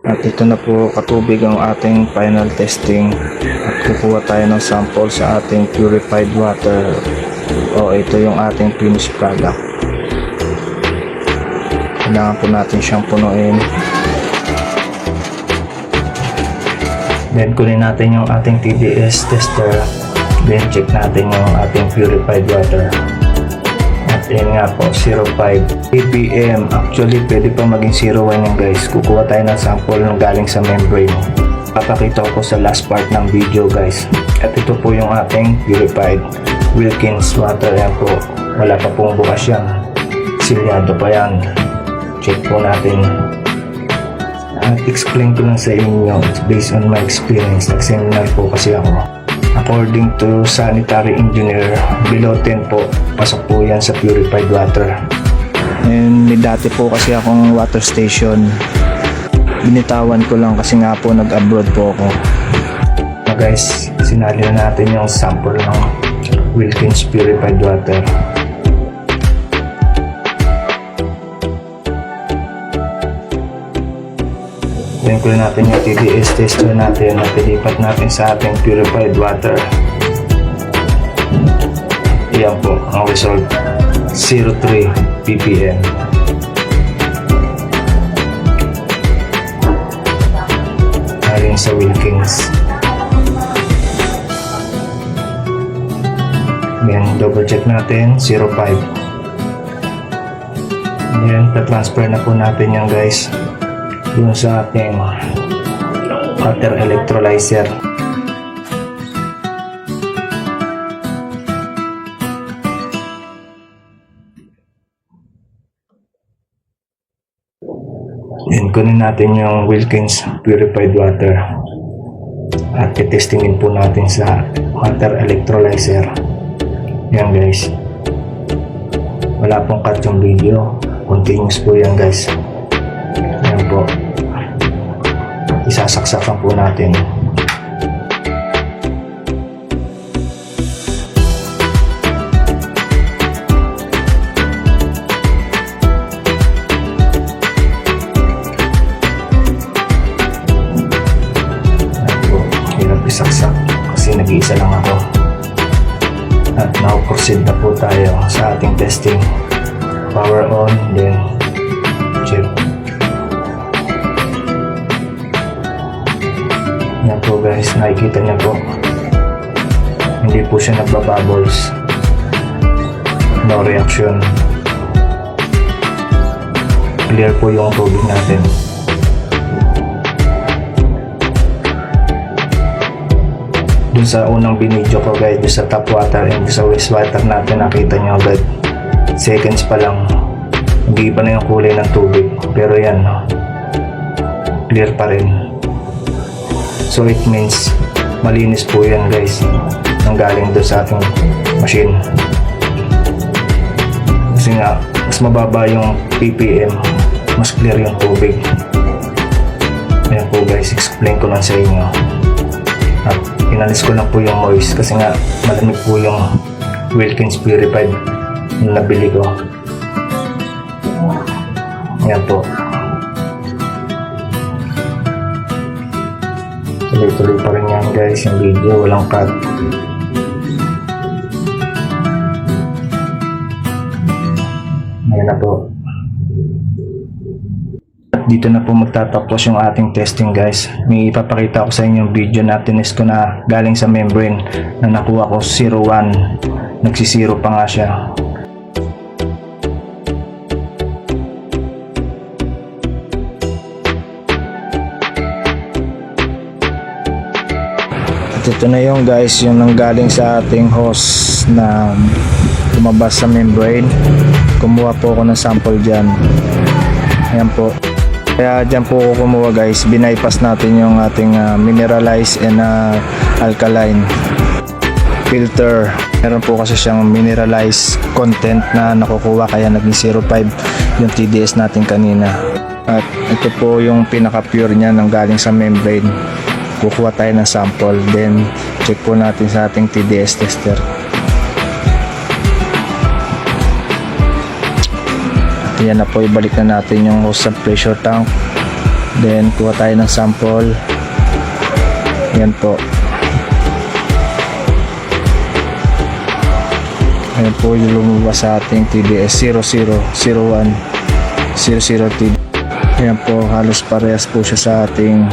At ito na po katubig ang ating final testing at kukuha tayo ng sample sa ating purified water o ito yung ating finished product. Kailangan po natin siyang punuin. Then kunin natin yung ating TDS tester, then check natin yung ating purified water. At yun nga po, 0.5 ppm. Actually pwede pa maging 0.1 yan guys. Kukuha tayo ng sample ng galing sa membrane. Papakita ko sa last part ng video guys. At ito po yung ating purified Wilkins water. Yan po, wala pa pong bukas yan, silyado pa yan. Check po natin. At explain ko lang sa inyo, it's based on my experience. Nag-seminar po kasi ako. According to sanitary engineer, below 10 po, pasok po yan sa purified water. And may dati po kasi akong water station. Binitawan ko lang kasi nga po nag-abroad po ako. So guys, sinali na natin yung sample ng Wilkins purified water. Then kunin natin yung TDS tester natin at ilipat natin sa ating purified water. Iyan po ang result, 0.3 ppm. Ayon sa Wilkins. Then double check natin, 0.5. Then ta-transfer na po natin yan guys dun sa ating water electrolyzer. Then kunin natin yung Wilkins purified water at testingin po natin sa water electrolyzer. Yan guys, wala pong cut yung video, continuous po yan guys. Yan po, isasaksakan po natin. Yan po, hirap isaksak kasi nag-iisa lang ako. At now proceed na po tayo sa ating testing. Power on, then check. Yan po guys, nakikita niyo po, hindi po siya nagbabubbles, no reaction, clear po yung tubig natin. Dun sa unang binidyo ko guys, dun sa tap water and sa wastewater natin, nakita nyo agad seconds pa lang nag-iiba na yung kulay ng tubig, pero yan, clear pa rin. So it means malinis po yan guys, nang galing doon sa ating machine. Kasi nga mas mababa yung ppm, mas clear yung tubig. Ayan po guys, explain ko lang sa inyo. At inalis ko lang po yung moist kasi nga malamig po yung Wilkins purified na nabili ko. Ayan po, tuloy-tuloy pa rin yan guys yung video, walang cut. Ayan na po. At dito na po magtatapos yung ating testing guys. May ipapakita ko sa inyo yung video na tinest ko na galing sa membrane na nakuha ko 0.1. Nagsisiro pa nga siya. At ito na yung guys, yung nanggaling sa ating hose na lumabas sa membrane. Kumuha po ako ng sample dyan. Ayan po. Kaya dyan po ako kumuha guys. Binaypass natin yung ating mineralized and alkaline filter. Meron po kasi siyang mineralized content na nakukuha, kaya naging 0.5 yung TDS natin kanina. At ito po yung pinaka pure niya nang galing sa membrane. Kukuha tayo ng sample, then check po natin sa ating TDS tester. At yan na po, ibalik na natin yung hose sa pressure tank. Then kuha tayo ng sample. Yan po. Ayan po yung lumabas sa ating TDS 0001 00TD. Ayan po, halos parehas po siya sa ating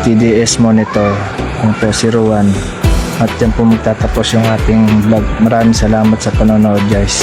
TDS monitor. Ayan po, 01. At yan po magtatapos yung ating vlog. Maraming salamat sa panonood guys.